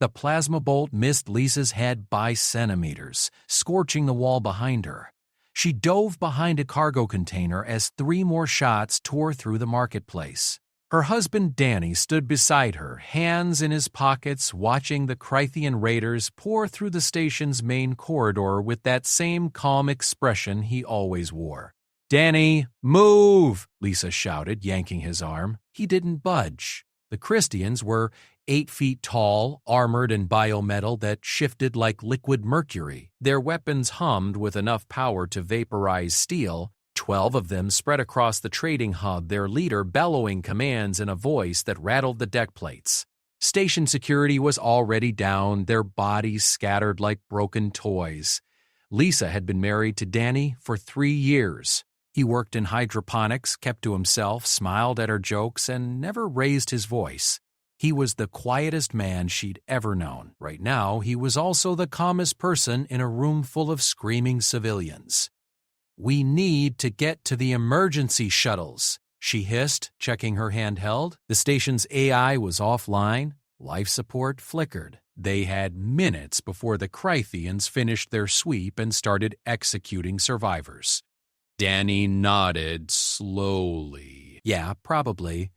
The plasma bolt missed Lisa's head by centimeters, scorching the wall behind her. She dove behind a cargo container as 3 more shots tore through the marketplace. Her husband Danny stood beside her, hands in his pockets, watching the Crythian raiders pour through the station's main corridor with that same calm expression he always wore. "Danny, move!" Lisa shouted, yanking his arm. He didn't budge. The Christians were 8 feet tall, armored in biometal that shifted like liquid mercury. Their weapons hummed with enough power to vaporize steel. 12 of them spread across the trading hub, their leader bellowing commands in a voice that rattled the deck plates. Station security was already down, their bodies scattered like broken toys. Lisa had been married to Danny for 3 years. He worked in hydroponics, kept to himself, smiled at her jokes, and never raised his voice. He was the quietest man she'd ever known. Right now, he was also the calmest person in a room full of screaming civilians. "We need to get to the emergency shuttles," she hissed, checking her handheld. The station's AI was offline. Life support flickered. They had minutes before the Crythians finished their sweep and started executing survivors. Danny nodded slowly. "Yeah, probably."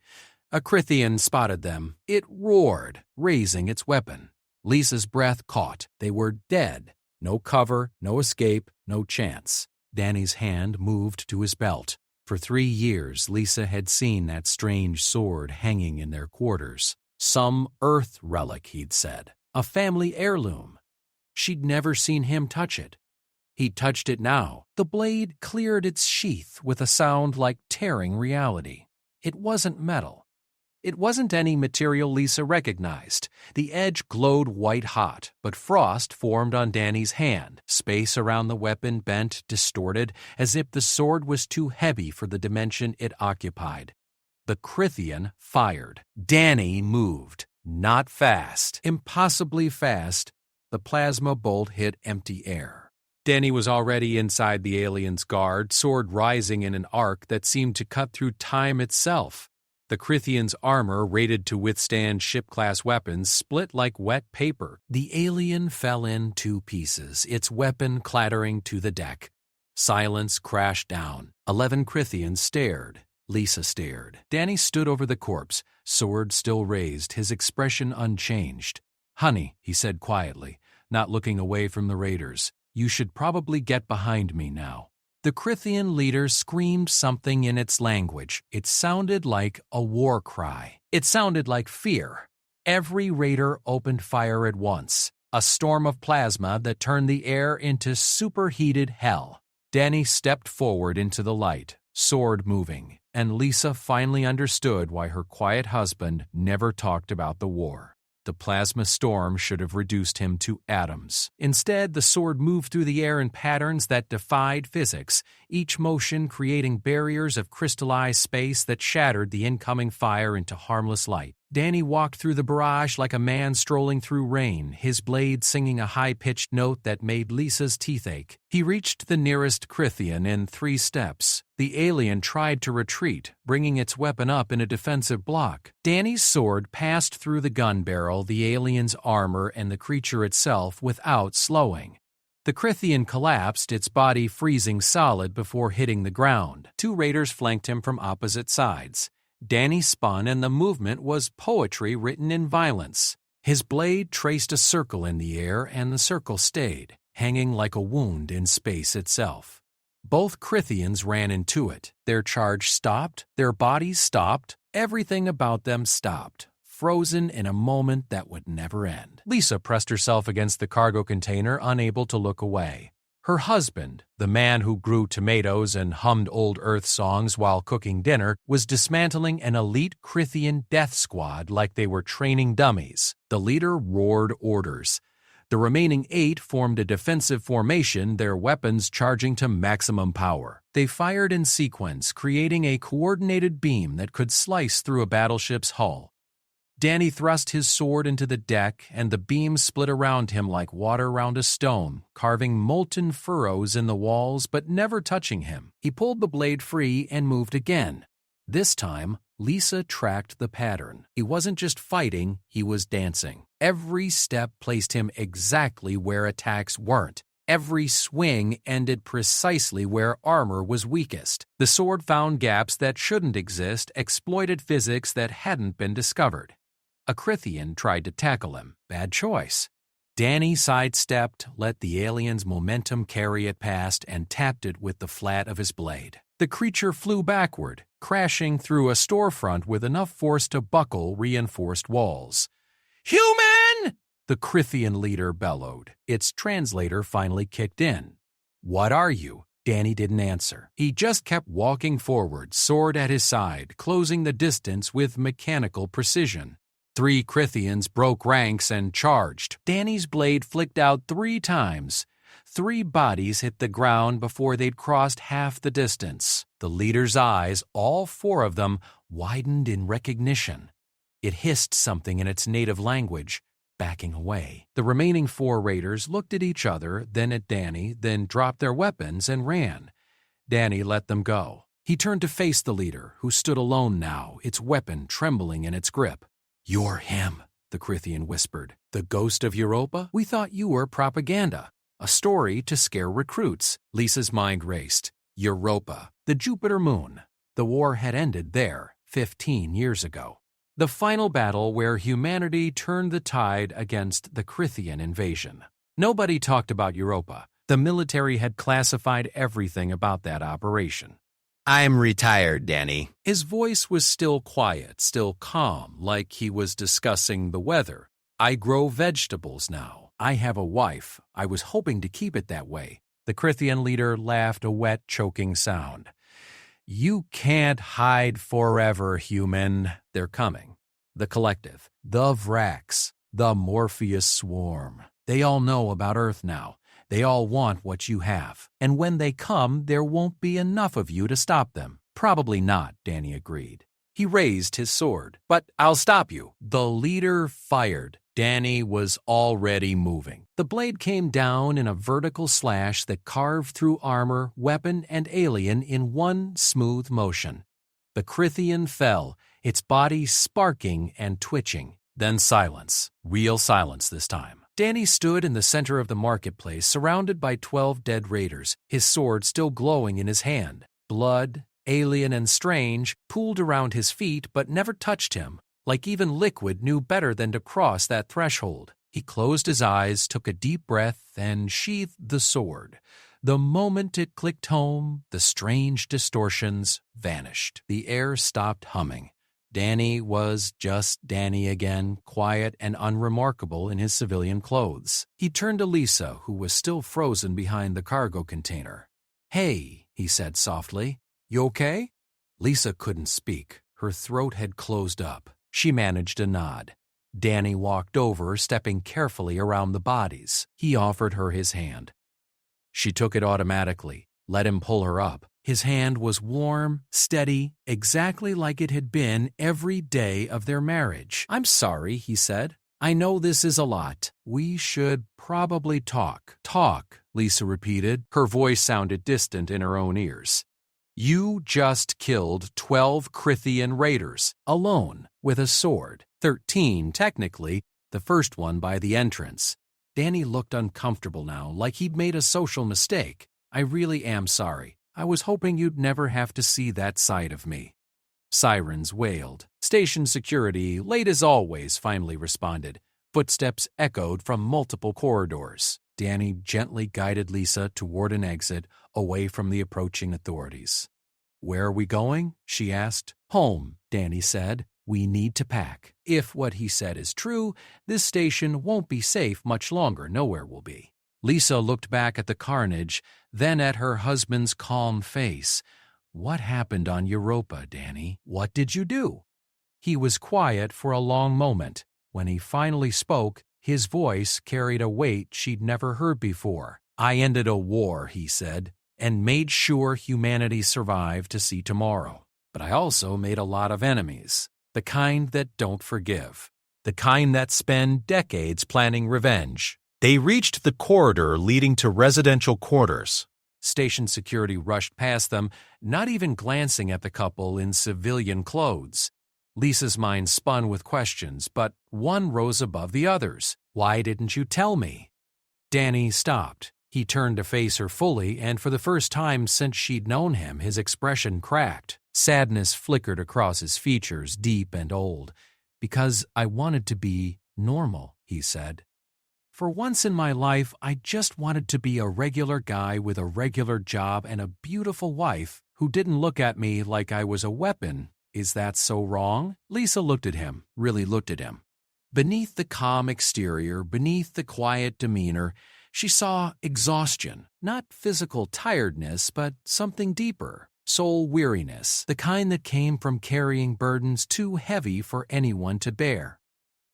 A Crythian spotted them. It roared, raising its weapon. Lisa's breath caught. They were dead. No cover, no escape, no chance. Danny's hand moved to his belt. For 3 years, Lisa had seen that strange sword hanging in their quarters. Some Earth relic, he'd said. A family heirloom. She'd never seen him touch it. He touched it now. The blade cleared its sheath with a sound like tearing reality. It wasn't metal. It wasn't any material Lisa recognized. The edge glowed white-hot, but frost formed on Danny's hand. Space around the weapon bent, distorted, as if the sword was too heavy for the dimension it occupied. The Crythian fired. Danny moved. Not fast. Impossibly fast. The plasma bolt hit empty air. Danny was already inside the alien's guard, sword rising in an arc that seemed to cut through time itself. The Crythian's armor, rated to withstand ship-class weapons, split like wet paper. The alien fell in 2 pieces, its weapon clattering to the deck. Silence crashed down. 11 Crythians stared. Lisa stared. Danny stood over the corpse, sword still raised, his expression unchanged. "Honey," he said quietly, not looking away from the raiders, "you should probably get behind me now." The Crythian leader screamed something in its language. It sounded like a war cry. It sounded like fear. Every raider opened fire at once, a storm of plasma that turned the air into superheated hell. Danny stepped forward into the light, sword moving, and Lisa finally understood why her quiet husband never talked about the war. The plasma storm should have reduced him to atoms. Instead, the sword moved through the air in patterns that defied physics, each motion creating barriers of crystallized space that shattered the incoming fire into harmless light. Danny walked through the barrage like a man strolling through rain, his blade singing a high-pitched note that made Lisa's teeth ache. He reached the nearest Crythian in 3 steps. The alien tried to retreat, bringing its weapon up in a defensive block. Danny's sword passed through the gun barrel, the alien's armor, and the creature itself without slowing. The Crythian collapsed, its body freezing solid before hitting the ground. 2 raiders flanked him from opposite sides. Danny spun, and the movement was poetry written in violence. His blade traced a circle in the air, and the circle stayed, hanging like a wound in space itself. Both Crythians ran into it. Their charge stopped, their bodies stopped, everything about them stopped, frozen in a moment that would never end. Lisa pressed herself against the cargo container, unable to look away. Her husband, the man who grew tomatoes and hummed old Earth songs while cooking dinner, was dismantling an elite Crythian death squad like they were training dummies. The leader roared orders. The remaining 8 formed a defensive formation, their weapons charging to maximum power. They fired in sequence, creating a coordinated beam that could slice through a battleship's hull. Danny thrust his sword into the deck, and the beam split around him like water around a stone, carving molten furrows in the walls but never touching him. He pulled the blade free and moved again. This time, Lisa tracked the pattern. He wasn't just fighting, he was dancing. Every step placed him exactly where attacks weren't. Every swing ended precisely where armor was weakest. The sword found gaps that shouldn't exist, exploited physics that hadn't been discovered. A Crithian tried to tackle him. Bad choice. Danny sidestepped, let the alien's momentum carry it past, and tapped it with the flat of his blade. The creature flew backward, crashing through a storefront with enough force to buckle reinforced walls. "Human!" the Crithian leader bellowed. Its translator finally kicked in. "What are you?" Danny didn't answer. He just kept walking forward, sword at his side, closing the distance with mechanical precision. 3 Crithians broke ranks and charged. Danny's blade flicked out 3 times. 3 bodies hit the ground before they'd crossed half the distance. The leader's eyes, all 4 of them, widened in recognition. It hissed something in its native language, backing away. The remaining 4 raiders looked at each other, then at Danny, then dropped their weapons and ran. Danny let them go. He turned to face the leader, who stood alone now, its weapon trembling in its grip. "You're him," the Crithian whispered. "The ghost of Europa? We thought you were propaganda. A story to scare recruits." Lisa's mind raced. Europa, the Jupiter moon. The war had ended there 15 years ago. The final battle where humanity turned the tide against the Crithian invasion. Nobody talked about Europa. The military had classified everything about that operation. "I'm retired, Danny." His voice was still quiet, still calm, like he was discussing the weather. "I grow vegetables now. I have a wife. I was hoping to keep it that way." The Crithian leader laughed a wet, choking sound. "You can't hide forever, human. They're coming. The Collective, the Vrax, the Morpheus Swarm. They all know about Earth now. They all want what you have. And when they come, there won't be enough of you to stop them." "Probably not," Danny agreed. He raised his sword. "But I'll stop you." The leader fired. Danny was already moving. The blade came down in a vertical slash that carved through armor, weapon, and alien in one smooth motion. The Crithian fell, its body sparking and twitching. Then silence. Real silence this time. Danny stood in the center of the marketplace, surrounded by 12 dead raiders, his sword still glowing in his hand. Blood, alien and strange, pooled around his feet but never touched him, like even liquid knew better than to cross that threshold. He closed his eyes, took a deep breath, and sheathed the sword. The moment it clicked home, the strange distortions vanished. The air stopped humming. Danny was just Danny again, quiet and unremarkable in his civilian clothes. He turned to Lisa, who was still frozen behind the cargo container. "Hey," he said softly. "You okay?" Lisa couldn't speak. Her throat had closed up. She managed a nod. Danny walked over, stepping carefully around the bodies. He offered her his hand. She took it automatically, let him pull her up. His hand was warm, steady, exactly like it had been every day of their marriage. "I'm sorry," he said. "I know this is a lot. We should probably talk." "Talk," Lisa repeated. Her voice sounded distant in her own ears. "You just killed 12 Crithian raiders, alone, with a sword. 13, technically, the first one by the entrance." Danny looked uncomfortable now, like he'd made a social mistake. "I really am sorry. I was hoping you'd never have to see that side of me." Sirens wailed. Station security, late as always, finally responded. Footsteps echoed from multiple corridors. Danny gently guided Lisa toward an exit, away from the approaching authorities. "Where are we going?" she asked. "Home," Danny said. "We need to pack. If what he said is true, this station won't be safe much longer. Nowhere will be." Lisa looked back at the carnage, then at her husband's calm face. "What happened on Europa, Danny? What did you do?" He was quiet for a long moment. When he finally spoke, his voice carried a weight she'd never heard before. "I ended a war," he said, "and made sure humanity survived to see tomorrow. But I also made a lot of enemies. The kind that don't forgive. The kind that spend decades planning revenge." They reached the corridor leading to residential quarters. Station security rushed past them, not even glancing at the couple in civilian clothes. Lisa's mind spun with questions, but one rose above the others. Why didn't you tell me? Danny stopped. He turned to face her fully, and for the first time since she'd known him, his expression cracked. Sadness flickered across his features, deep and old. Because I wanted to be normal, he said. For once in my life, I just wanted to be a regular guy with a regular job and a beautiful wife who didn't look at me like I was a weapon. Is that so wrong? Lisa looked at him, really looked at him. Beneath the calm exterior, beneath the quiet demeanor, she saw exhaustion, not physical tiredness, but something deeper, soul weariness, the kind that came from carrying burdens too heavy for anyone to bear.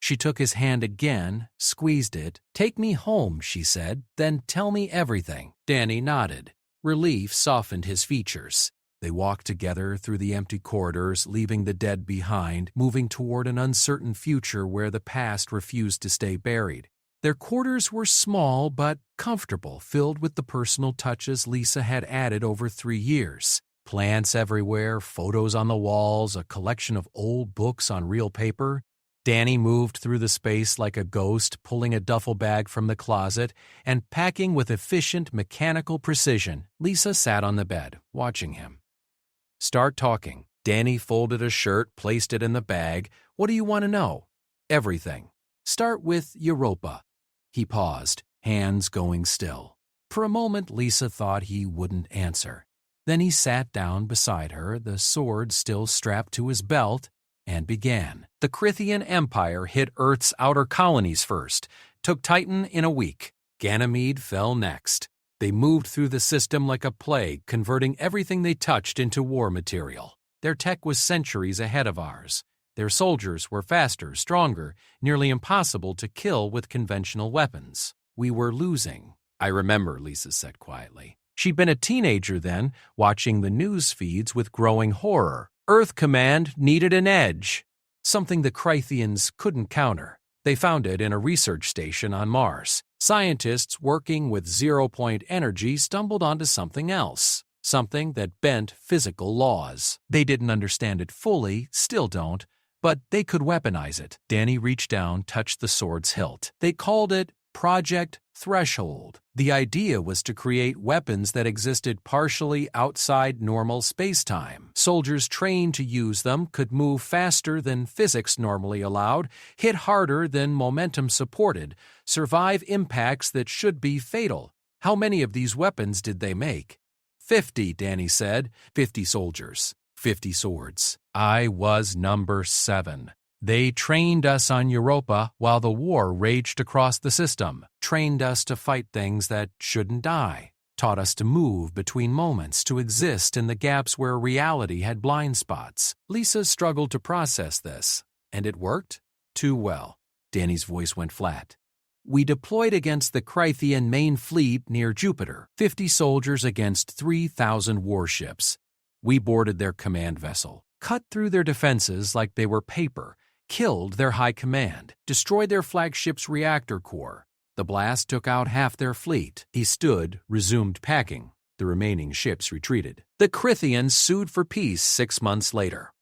She took his hand again, squeezed it. "Take me home," she said, "then tell me everything." Danny nodded. Relief softened his features. They walked together through the empty corridors, leaving the dead behind, moving toward an uncertain future where the past refused to stay buried. Their quarters were small but comfortable, filled with the personal touches Lisa had added over 3 years. Plants everywhere, photos on the walls, a collection of old books on real paper. Danny moved through the space like a ghost, pulling a duffel bag from the closet and packing with efficient mechanical precision. Lisa sat on the bed, watching him. "Start talking." Danny folded a shirt, placed it in the bag. "What do you want to know?" "Everything. Start with Europa." He paused, hands going still. For a moment, Lisa thought he wouldn't answer. Then he sat down beside her, the sword still strapped to his belt, and began. The Crithian Empire hit Earth's outer colonies first, took Titan in a week. Ganymede fell next. They moved through the system like a plague, converting everything they touched into war material. Their tech was centuries ahead of ours. Their soldiers were faster, stronger, nearly impossible to kill with conventional weapons. We were losing. "I remember," Lisa said quietly. She'd been a teenager then, watching the news feeds with growing horror. Earth Command needed an edge, something the Crythians couldn't counter. They found it in a research station on Mars. Scientists working with zero-point energy stumbled onto something else, something that bent physical laws. They didn't understand it fully, still don't, but they could weaponize it. Danny reached down, touched the sword's hilt. They called it Project Threshold. The idea was to create weapons that existed partially outside normal space-time. Soldiers trained to use them could move faster than physics normally allowed, hit harder than momentum supported, survive impacts that should be fatal. How many of these weapons did they make? 50, Danny said. 50 soldiers. 50 swords. I was number 7. They trained us on Europa while the war raged across the system, trained us to fight things that shouldn't die, taught us to move between moments, to exist in the gaps where reality had blind spots. Lisa struggled to process this, and it worked too well. Danny's voice went flat. We deployed against the Crythian main fleet near Jupiter, 50 soldiers against 3,000 warships. We boarded their command vessel, cut through their defenses like they were paper, killed their high command, destroyed their flagship's reactor core. The blast took out half their fleet. He stood, resumed packing. The remaining ships retreated. The Crythians sued for peace 6 months later.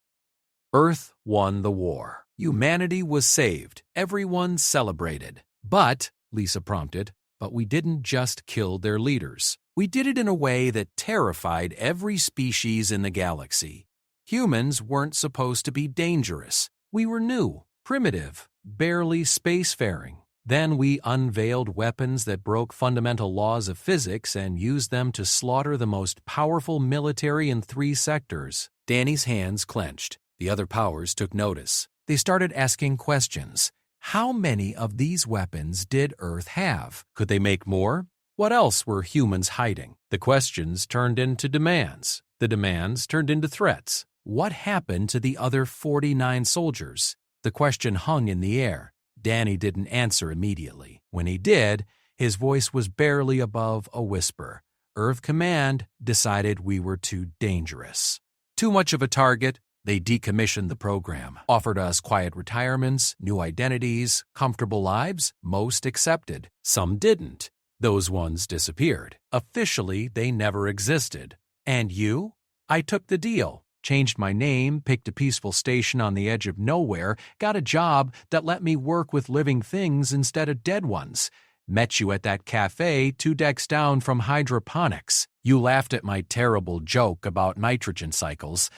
Earth won the war. Humanity was saved. Everyone celebrated. But, Lisa prompted, but we didn't just kill their leaders. We did it in a way that terrified every species in the galaxy. Humans weren't supposed to be dangerous. We were new, primitive, barely spacefaring. Then we unveiled weapons that broke fundamental laws of physics and used them to slaughter the most powerful military in 3 sectors. Danny's hands clenched. The other powers took notice. They started asking questions. How many of these weapons did Earth have? Could they make more? What else were humans hiding? The questions turned into demands. The demands turned into threats. What happened to the other 49 soldiers? The question hung in the air. Danny didn't answer immediately. When he did, his voice was barely above a whisper. Earth Command decided we were too dangerous. Too much of a target. They decommissioned the program, offered us quiet retirements, new identities, comfortable lives. Most accepted. Some didn't. Those ones disappeared. Officially, they never existed. And you? I took the deal. Changed my name, picked a peaceful station on the edge of nowhere, got a job that let me work with living things instead of dead ones. Met you at that cafe 2 decks down from hydroponics. You laughed at my terrible joke about nitrogen cycles.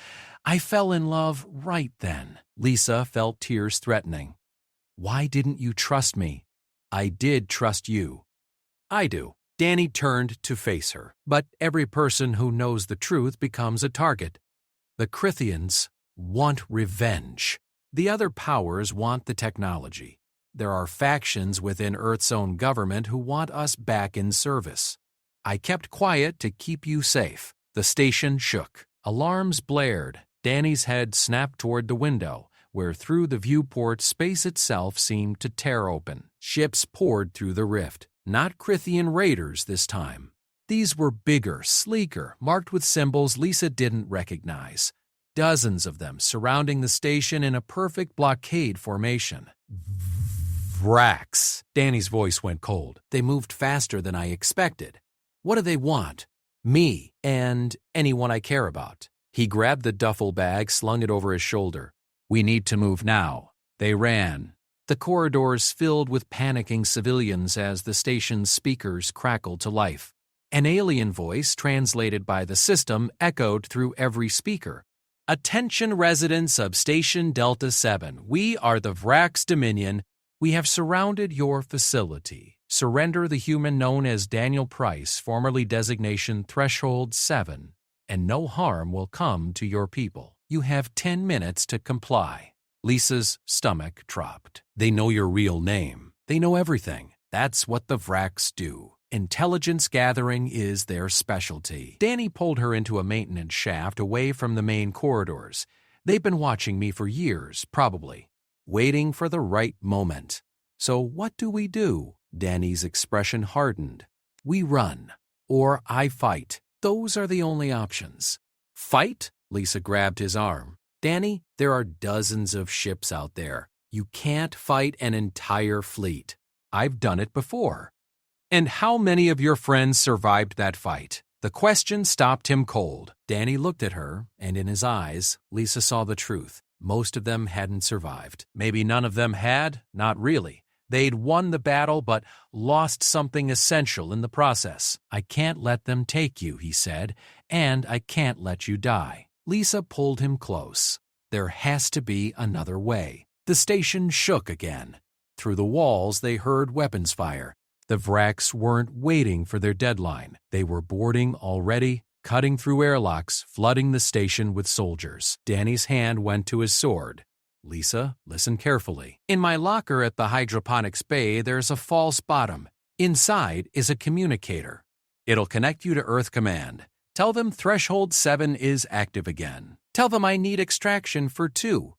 I fell in love right then. Lisa felt tears threatening. Why didn't you trust me? I did trust you. I do. Danny turned to face her. But every person who knows the truth becomes a target. The Crithians want revenge. The other powers want the technology. There are factions within Earth's own government who want us back in service. I kept quiet to keep you safe. The station shook. Alarms blared. Danny's head snapped toward the window, where through the viewport space itself seemed to tear open. Ships poured through the rift. Not Crithian raiders this time. These were bigger, sleeker, marked with symbols Lisa didn't recognize. Dozens of them surrounding the station in a perfect blockade formation. Vrax. Danny's voice went cold. They moved faster than I expected. What do they want? Me and anyone I care about. He grabbed the duffel bag, slung it over his shoulder. We need to move now. They ran. The corridors filled with panicking civilians as the station's speakers crackled to life. An alien voice, translated by the system, echoed through every speaker. Attention residents of Station Delta 7. We are the Vrax Dominion. We have surrounded your facility. Surrender the human known as Daniel Price, formerly designation Threshold 7, and no harm will come to your people. You have 10 minutes to comply. Lisa's stomach dropped. They know your real name. They know everything. That's what the Vrax do. Intelligence gathering is their specialty. Danny pulled her into a maintenance shaft away from the main corridors. They've been watching me for years, probably. Waiting for the right moment. So what do? Danny's expression hardened. We run. Or I fight. Those are the only options. Fight? Lisa grabbed his arm. Danny, there are dozens of ships out there. You can't fight an entire fleet. I've done it before. And how many of your friends survived that fight? The question stopped him cold. Danny looked at her, and in his eyes, Lisa saw the truth. Most of them hadn't survived. Maybe none of them had, not really. They'd won the battle but lost something essential in the process. I can't let them take you, he said, and I can't let you die. Lisa pulled him close. There has to be another way. The station shook again. Through the walls they heard weapons fire. The Vrax weren't waiting for their deadline. They were boarding already, cutting through airlocks, flooding the station with soldiers. Danny's hand went to his sword. Lisa, listen carefully. In my locker at the hydroponics bay, there's a false bottom. Inside is a communicator. It'll connect you to Earth Command. Tell them Threshold 7 is active again. Tell them I need extraction for 2.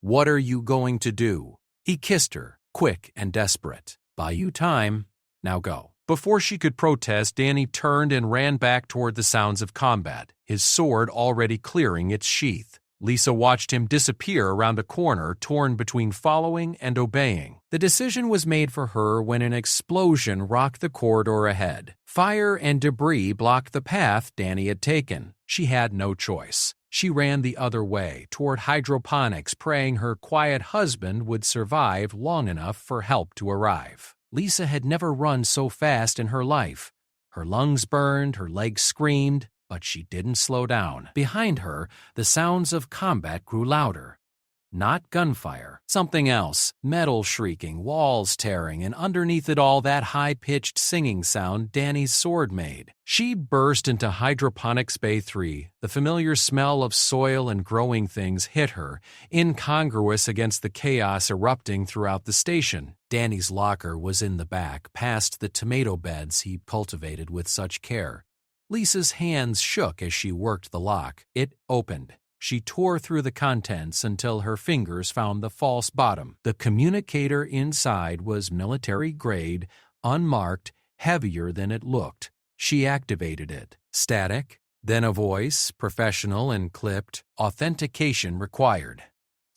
What are you going to do? He kissed her, quick and desperate. Buy you time. Now go. Before she could protest, Danny turned and ran back toward the sounds of combat, his sword already clearing its sheath. Lisa watched him disappear around a corner, torn between following and obeying. The decision was made for her when an explosion rocked the corridor ahead. Fire and debris blocked the path Danny had taken. She had no choice. She ran the other way, toward hydroponics, praying her quiet husband would survive long enough for help to arrive. Lisa had never run so fast in her life. Her lungs burned, her legs screamed, but she didn't slow down. Behind her, the sounds of combat grew louder. Not gunfire, something else. Metal shrieking, walls tearing, and underneath it all that high-pitched singing sound Danny's sword made. She burst into Hydroponics Bay 3. The familiar smell of soil and growing things hit her, incongruous against the chaos erupting throughout the station. Danny's locker was in the back, past the tomato beds he cultivated with such care. Lisa's hands shook as she worked the lock. It opened. She tore through the contents until her fingers found the false bottom. The communicator inside was military-grade, unmarked, heavier than it looked. She activated it. Static, then a voice, professional and clipped. Authentication required.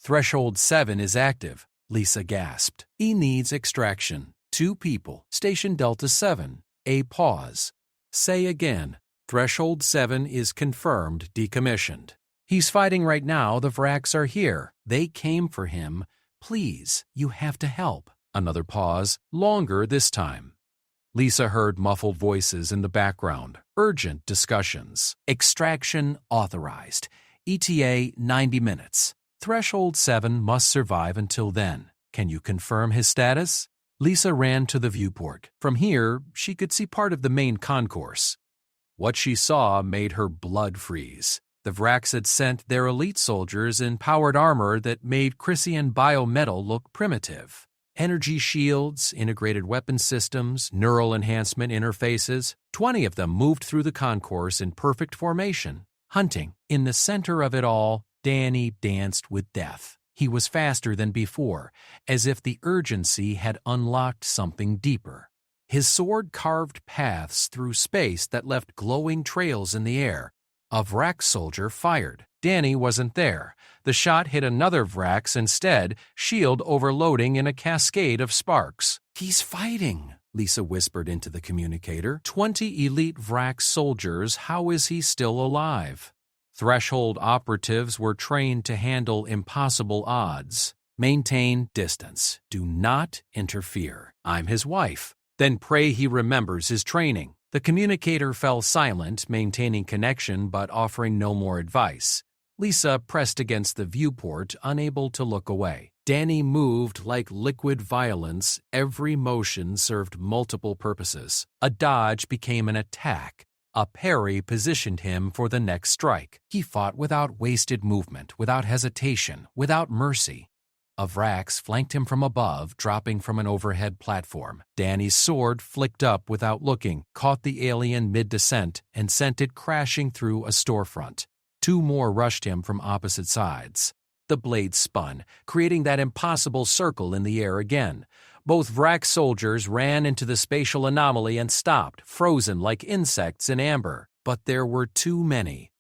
Threshold 7 is active, Lisa gasped. He needs extraction. 2 people. Station Delta 7. A pause. Say again. Threshold 7 is confirmed decommissioned. He's fighting right now. The Vraks are here. They came for him. Please, you have to help. Another pause, longer this time. Lisa heard muffled voices in the background, urgent discussions. Extraction authorized. ETA 90 minutes. Threshold 7 must survive until then. Can you confirm his status? Lisa ran to the viewport. From here, she could see part of the main concourse. What she saw made her blood freeze. The Vraks had sent their elite soldiers in powered armor that made Chrysian biometal look primitive. Energy shields, integrated weapon systems, neural enhancement interfaces. 20 of them moved through the concourse in perfect formation, hunting. In the center of it all, Danny danced with death. He was faster than before, as if the urgency had unlocked something deeper. His sword carved paths through space that left glowing trails in the air. A Vrak soldier fired. Danny wasn't there. The shot hit another Vrax instead, shield overloading in a cascade of sparks. He's fighting, Lisa whispered into the communicator. 20 elite Vrak soldiers, how is he still alive? Threshold operatives were trained to handle impossible odds. Maintain distance. Do not interfere. I'm his wife. Then pray he remembers his training. The communicator fell silent, maintaining connection but offering no more advice. Lisa pressed against the viewport, unable to look away. Danny moved like liquid violence. Every motion served multiple purposes. A dodge became an attack. A parry positioned him for the next strike. He fought without wasted movement, without hesitation, without mercy. A Vrax flanked him from above, dropping from an overhead platform. Danny's sword flicked up without looking, caught the alien mid-descent, and sent it crashing through a storefront. 2 more rushed him from opposite sides. The blade spun, creating that impossible circle in the air again. Both Vrax soldiers ran into the spatial anomaly and stopped, frozen like insects in amber. But there were too many.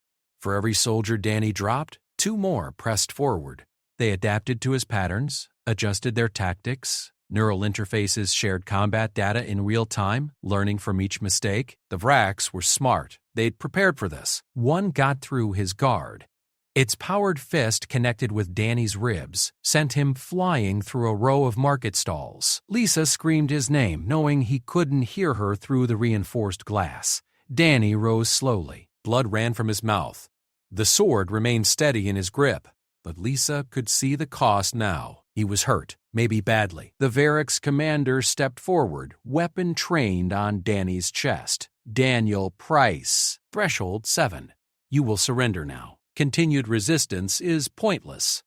For every soldier Danny dropped, 2 more pressed forward. They adapted to his patterns, adjusted their tactics. Neural interfaces shared combat data in real time, learning from each mistake. The Vraks were smart. They'd prepared for this. One got through his guard. Its powered fist connected with Danny's ribs, sent him flying through a row of market stalls. Lisa screamed his name, knowing he couldn't hear her through the reinforced glass. Danny rose slowly. Blood ran from his mouth. The sword remained steady in his grip. But Lisa could see the cost now. He was hurt, maybe badly. The Varric's commander stepped forward, weapon trained on Danny's chest. Daniel Price. Threshold 7. You will surrender now. Continued resistance is pointless.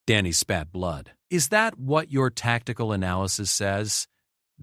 Danny spat blood. Is that what your tactical analysis says?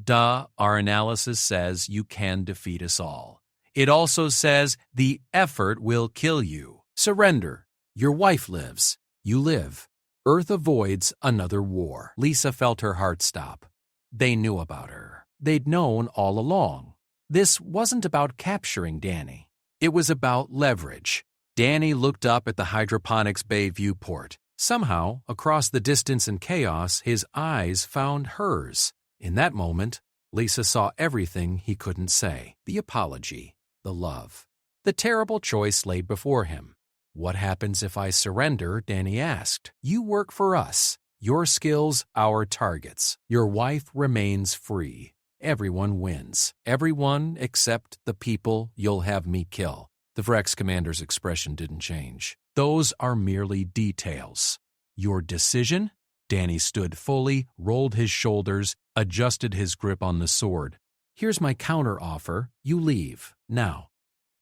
Duh, our analysis says you can defeat us all. It also says the effort will kill you. Surrender. Your wife lives. You live. Earth avoids another war. Lisa felt her heart stop. They knew about her. They'd known all along. This wasn't about capturing Danny. It was about leverage. Danny looked up at the hydroponics bay viewport. Somehow, across the distance and chaos, his eyes found hers. In that moment, Lisa saw everything he couldn't say. The apology, the love. The terrible choice laid before him. What happens if I surrender? Danny asked. You work for us. Your skills, our targets. Your wife remains free. Everyone wins. Everyone except the people you'll have me kill. The Vrex commander's expression didn't change. Those are merely details. Your decision? Danny stood fully, rolled his shoulders, adjusted his grip on the sword. Here's my counter-offer. You leave. Now.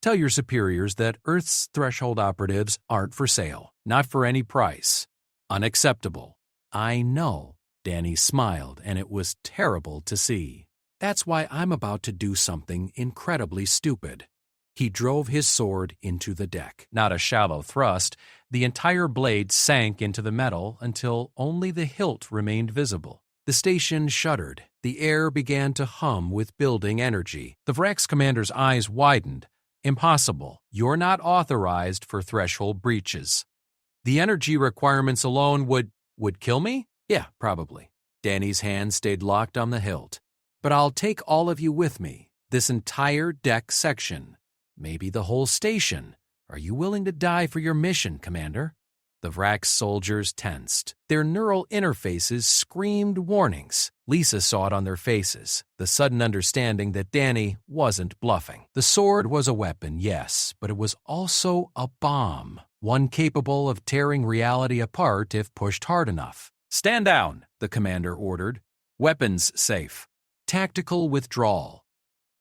Tell your superiors that Earth's threshold operatives aren't for sale. Not for any price. Unacceptable. I know. Danny smiled, and it was terrible to see. That's why I'm about to do something incredibly stupid. He drove his sword into the deck. Not a shallow thrust. The entire blade sank into the metal until only the hilt remained visible. The station shuddered. The air began to hum with building energy. The Vrex commander's eyes widened. Impossible. You're not authorized for threshold breaches. The energy requirements alone would kill me? Yeah, probably. Danny's hand stayed locked on the hilt. But I'll take all of you with me. This entire deck section. Maybe the whole station. Are you willing to die for your mission, Commander? The Vrax soldiers tensed. Their neural interfaces screamed warnings. Lisa saw it on their faces, the sudden understanding that Danny wasn't bluffing. The sword was a weapon, yes, but it was also a bomb, one capable of tearing reality apart if pushed hard enough. "Stand down," the commander ordered. "Weapons safe. Tactical withdrawal."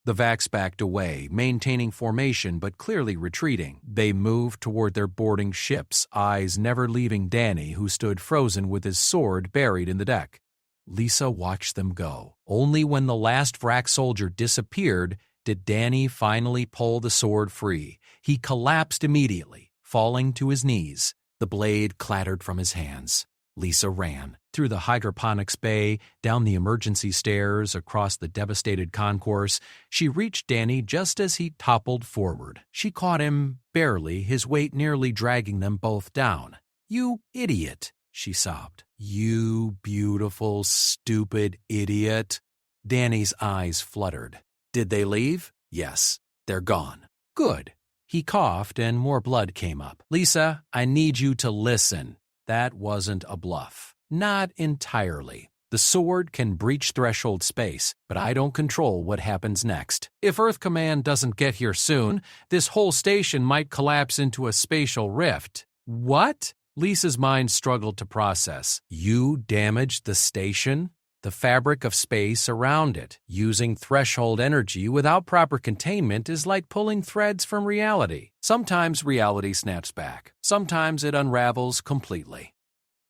The Vax backed away, maintaining formation but clearly retreating. They moved toward their boarding ships, eyes never leaving Danny, who stood frozen with his sword buried in the deck. Lisa watched them go. Only when the last Vrax soldier disappeared did Danny finally pull the sword free. He collapsed immediately, falling to his knees. The blade clattered from his hands. Lisa ran through the hydroponics bay, down the emergency stairs, across the devastated concourse. She reached Danny just as he toppled forward. She caught him barely, his weight nearly dragging them both down. "You idiot," she sobbed. "You beautiful, stupid idiot." Danny's eyes fluttered. "Did they leave?" "Yes, they're gone." "Good." He coughed and more blood came up. "Lisa, I need you to listen. That wasn't a bluff. Not entirely. The sword can breach threshold space, but I don't control what happens next. If Earth Command doesn't get here soon, this whole station might collapse into a spatial rift." "What?" Lisa's mind struggled to process. "You damaged the station?" "The fabric of space around it. Using threshold energy without proper containment is like pulling threads from reality. Sometimes reality snaps back. Sometimes it unravels completely."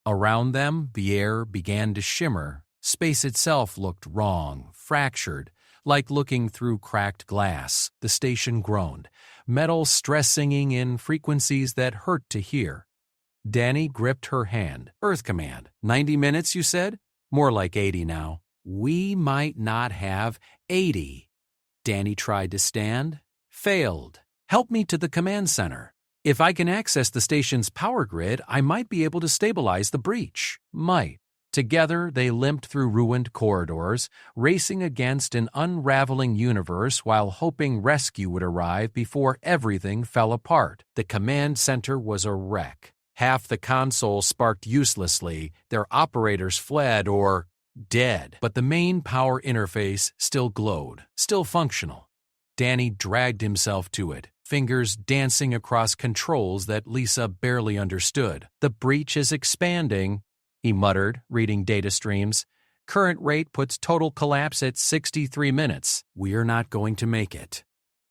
Around them, the air began to shimmer. Space itself looked wrong, fractured, like looking through cracked glass. The station groaned, metal stress-singing in frequencies that hurt to hear. Danny gripped her hand. "Earth Command, 90 minutes, you said? More like 80 now." "We might not have 80. Danny tried to stand. Failed. "Help me to the command center. If I can access the station's power grid, I might be able to stabilize the breach." Might. Together, they limped through ruined corridors, racing against an unraveling universe while hoping rescue would arrive before everything fell apart. The command center was a wreck. Half the console sparked uselessly, their operators fled or dead. But the main power interface still glowed, still functional. Danny dragged himself to it, fingers dancing across controls that Lisa barely understood. "The breach is expanding," he muttered, reading data streams. "Current rate puts total collapse at 63 minutes. We're not going to make it."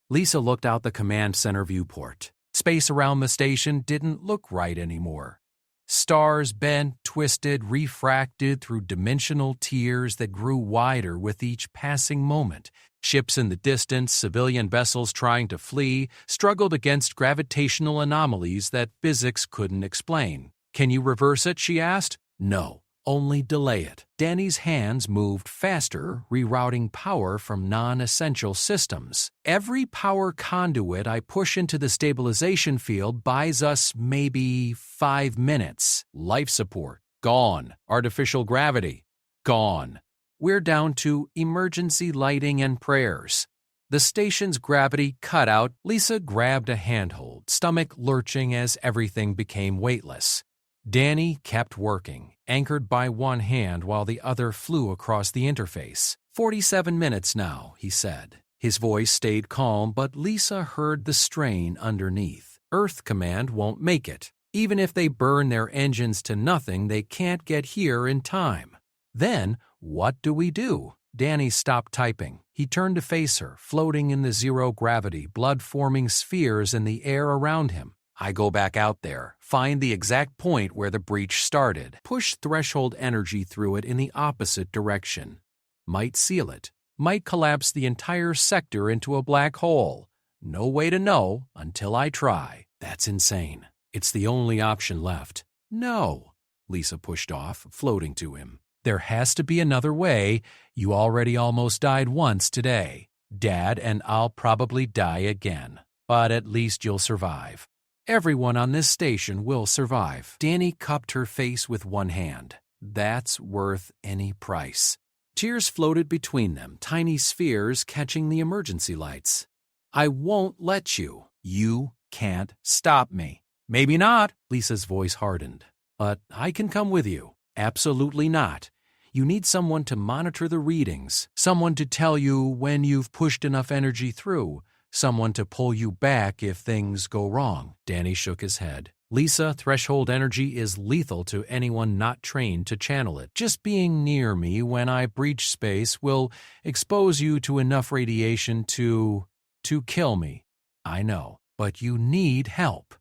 Lisa looked out the command center viewport. Space around the station didn't look right anymore. Stars bent, twisted, refracted through dimensional tiers that grew wider with each passing moment. Ships in the distance, civilian vessels trying to flee, struggled against gravitational anomalies that physics couldn't explain. "Can you reverse it?" she asked. "No, only delay it." Danny's hands moved faster, rerouting power from non-essential systems. "Every power conduit I push into the stabilization field buys us maybe 5 minutes. Life support, gone. Artificial gravity, gone. We're down to emergency lighting and prayers." The station's gravity cut out. Lisa grabbed a handhold, stomach lurching as everything became weightless. Danny kept working, anchored by one hand while the other flew across the interface. 47 minutes now, he said. His voice stayed calm, but Lisa heard the strain underneath. Earth Command won't make it. Even if they burn their engines to nothing, they can't get here in time. Then, what do we do? Danny stopped typing. He turned to face her, floating in the zero-gravity, blood-forming spheres in the air around him. "I go back out there, find the exact point where the breach started, push threshold energy through it in the opposite direction. Might seal it, might collapse the entire sector into a black hole. No way to know until I try." "That's insane. It's the only option left." "No," Lisa pushed off, floating to him. "There has to be another way. You already almost died once today. Dad and I'll probably die again. But at least you'll survive. Everyone on this station will survive." Danny cupped her face with one hand. "That's worth any price." Tears floated between them, tiny spheres catching the emergency lights. "I won't let you. You can't stop me." "Maybe not," Lisa's voice hardened. "But I can come with you." "Absolutely not. You need someone to monitor the readings, someone to tell you when you've pushed enough energy through, someone to pull you back if things go wrong." Danny shook his head. "Lisa, threshold energy is lethal to anyone not trained to channel it. Just being near me when I breach space will expose you to enough radiation to kill me. I know, but you need help."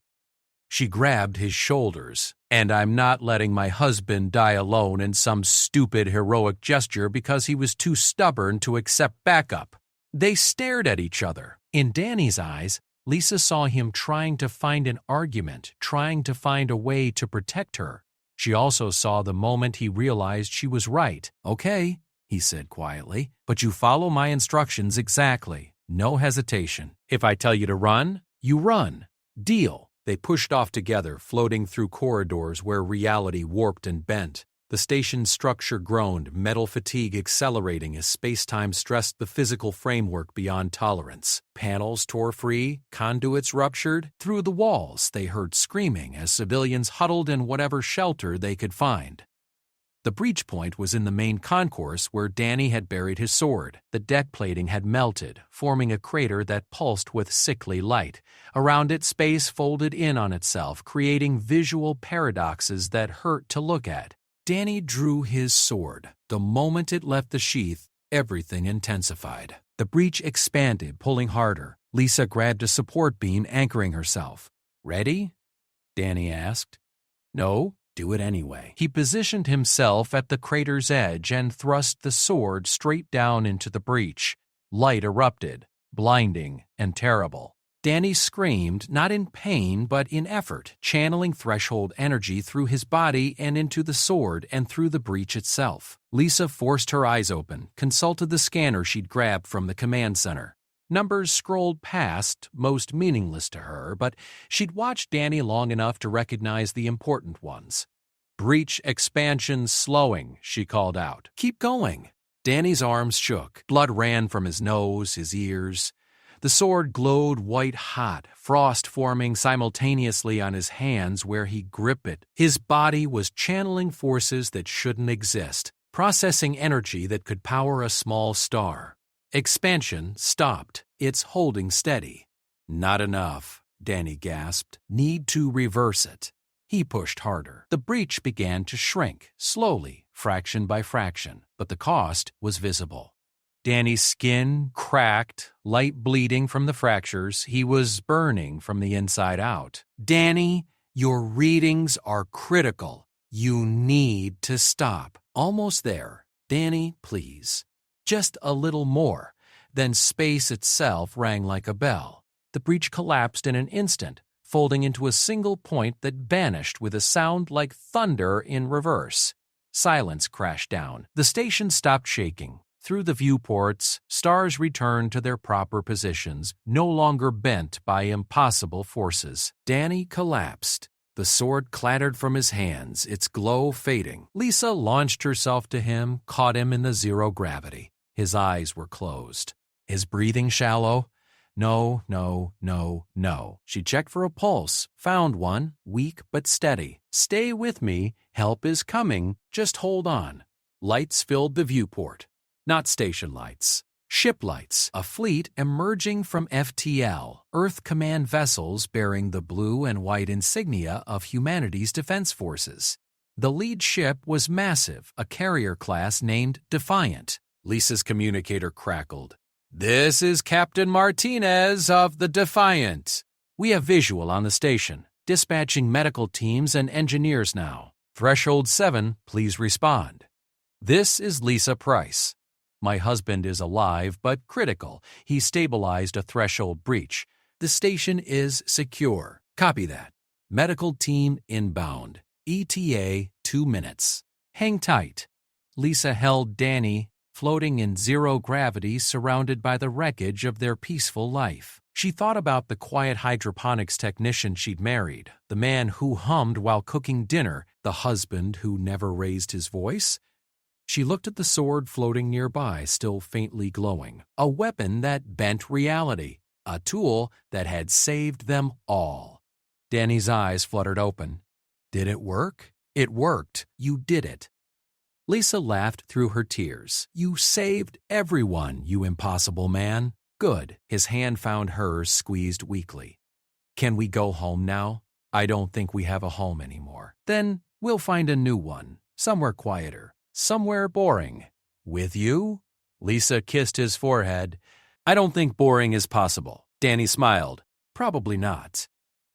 She grabbed his shoulders. "And I'm not letting my husband die alone in some stupid heroic gesture because he was too stubborn to accept backup." They stared at each other. In Danny's eyes, Lisa saw him trying to find an argument, trying to find a way to protect her. She also saw the moment he realized she was right. "Okay," he said quietly, "but you follow my instructions exactly. No hesitation. If I tell you to run, you run. Deal." They pushed off together, floating through corridors where reality warped and bent. The station's structure groaned, metal fatigue accelerating as space-time stressed the physical framework beyond tolerance. Panels tore free, conduits ruptured. Through the walls, they heard screaming as civilians huddled in whatever shelter they could find. The breach point was in the main concourse where Danny had buried his sword. The deck plating had melted, forming a crater that pulsed with sickly light. Around it, space folded in on itself, creating visual paradoxes that hurt to look at. Danny drew his sword. The moment it left the sheath, everything intensified. The breach expanded, pulling harder. Lisa grabbed a support beam, anchoring herself. "Ready?" Danny asked. "No. Do it anyway." He positioned himself at the crater's edge and thrust the sword straight down into the breach. Light erupted, blinding and terrible. Danny screamed, not in pain but in effort, channeling threshold energy through his body and into the sword and through the breach itself. Lisa forced her eyes open, consulted the scanner she'd grabbed from the command center. Numbers scrolled past, most meaningless to her, but she'd watched Danny long enough to recognize the important ones. "Breach expansion slowing," she called out. "Keep going." Danny's arms shook. Blood ran from his nose, his ears. The sword glowed white-hot, frost forming simultaneously on his hands where he gripped it. His body was channeling forces that shouldn't exist, processing energy that could power a small star. Expansion stopped. It's holding steady. "Not enough," Danny gasped. "Need to reverse it." He pushed harder. The breach began to shrink, slowly, fraction by fraction, but the cost was visible. Danny's skin cracked, light bleeding from the fractures. He was burning from the inside out. "Danny, your readings are critical. You need to stop." "Almost there. Danny, please. Just a little more." Then space itself rang like a bell. The breach collapsed in an instant, folding into a single point that vanished with a sound like thunder in reverse. Silence crashed down. The station stopped shaking. Through the viewports, stars returned to their proper positions, no longer bent by impossible forces. Danny collapsed. The sword clattered from his hands, its glow fading. Lisa launched herself to him, caught him in the zero gravity. His eyes were closed. His breathing shallow? No, no, no, no. She checked for a pulse, found one, weak but steady. "Stay with me. Help is coming. Just hold on." Lights filled the viewport. Not station lights. Ship lights, a fleet emerging from FTL, Earth Command vessels bearing the blue and white insignia of humanity's defense forces. The lead ship was massive, a carrier class named Defiant. Lisa's communicator crackled. "This is Captain Martinez of the Defiant. We have visual on the station, dispatching medical teams and engineers now. Threshold 7, please respond. This is Lisa Price. My husband is alive but critical. He stabilized a threshold breach. The station is secure. Copy that. Medical team inbound. ETA 2 minutes. Hang tight." Lisa held Danny, floating in zero gravity surrounded by the wreckage of their peaceful life. She thought about the quiet hydroponics technician she'd married, the man who hummed while cooking dinner, the husband who never raised his voice. She looked at the sword floating nearby, still faintly glowing. A weapon that bent reality. a tool that had saved them all. Danny's eyes fluttered open. Did it work? It worked. You did it. Lisa laughed through her tears. You saved everyone, you impossible man. Good. His hand found hers, squeezed weakly. Can we go home now? I don't think we have a home anymore. Then we'll find a new one, somewhere quieter, somewhere boring. With you? Lisa kissed his forehead. I don't think boring is possible. Danny smiled. Probably not.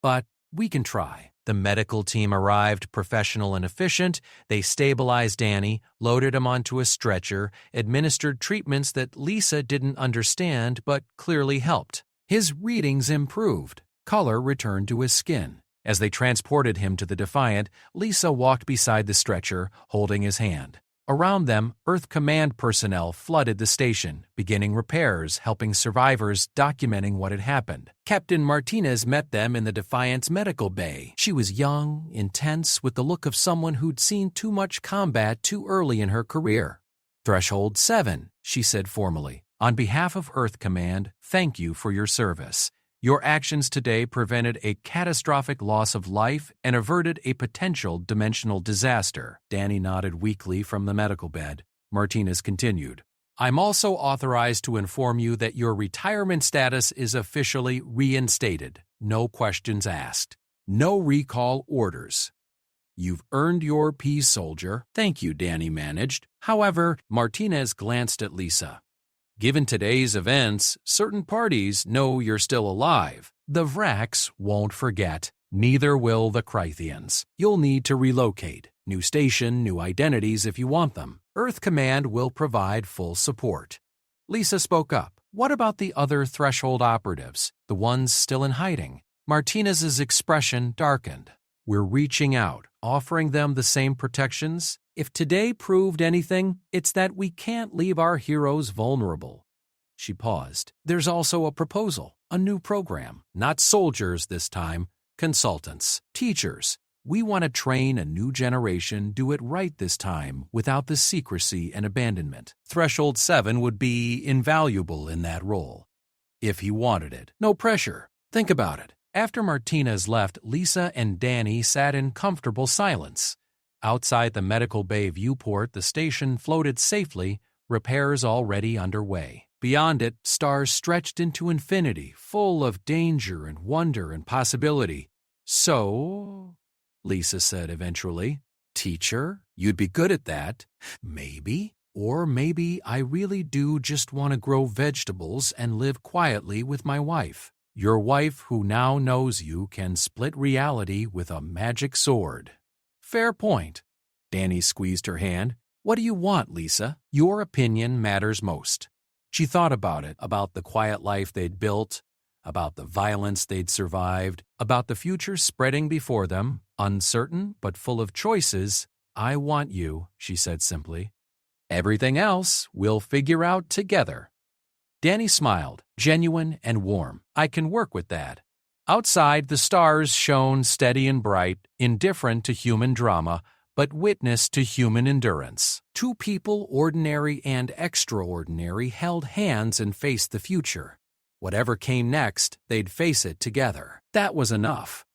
But we can try. The medical team arrived, professional and efficient. They stabilized Danny, loaded him onto a stretcher, administered treatments that Lisa didn't understand but clearly helped. His readings improved. Color returned to his skin. As they transported him to the Defiant, Lisa walked beside the stretcher, holding his hand. Around them, Earth Command personnel flooded the station, beginning repairs, helping survivors, documenting what had happened. Captain Martinez met them in the Defiant's medical bay. She was young, intense, with the look of someone who'd seen too much combat too early in her career. Threshold 7, she said formally. On behalf of Earth Command, thank you for your service. Your actions today prevented a catastrophic loss of life and averted a potential dimensional disaster. Danny nodded weakly from the medical bed. Martinez continued. I'm also authorized to inform you that your retirement status is officially reinstated. No questions asked. No recall orders. You've earned your peace, soldier. Thank you, Danny managed. However, Martinez glanced at Lisa. Given today's events, certain parties know you're still alive. The Vraks won't forget. Neither will the Krythians. You'll need to relocate. New station, new identities if you want them. Earth Command will provide full support. Lisa spoke up. What about the other Threshold operatives, the ones still in hiding? Martinez's expression darkened. We're reaching out, offering them the same protections. If today proved anything, it's that we can't leave our heroes vulnerable. She paused. There's also a proposal, a new program. Not soldiers this time, consultants, teachers. We want to train a new generation, do it right this time, without the secrecy and abandonment. Threshold 7 would be invaluable in that role. If he wanted it. No pressure. Think about it. After Martinez left, Lisa and Danny sat in comfortable silence. Outside the medical bay viewport, the station floated safely, repairs already underway. Beyond it, stars stretched into infinity, full of danger and wonder and possibility. So, Lisa said eventually, teacher, you'd be good at that. Maybe. Or maybe I really do just want to grow vegetables and live quietly with my wife. Your wife, who now knows you, can split reality with a magic sword. Fair point. Danny squeezed her hand. What do you want, Lisa? Your opinion matters most. She thought about it, about the quiet life they'd built, about the violence they'd survived, about the future spreading before them, uncertain but full of choices. I want you, she said simply. Everything else we'll figure out together. Danny smiled, genuine and warm. I can work with that. Outside, the stars shone steady and bright, indifferent to human drama, but witness to human endurance. Two people, ordinary and extraordinary, held hands and faced the future. Whatever came next, they'd face it together. That was enough.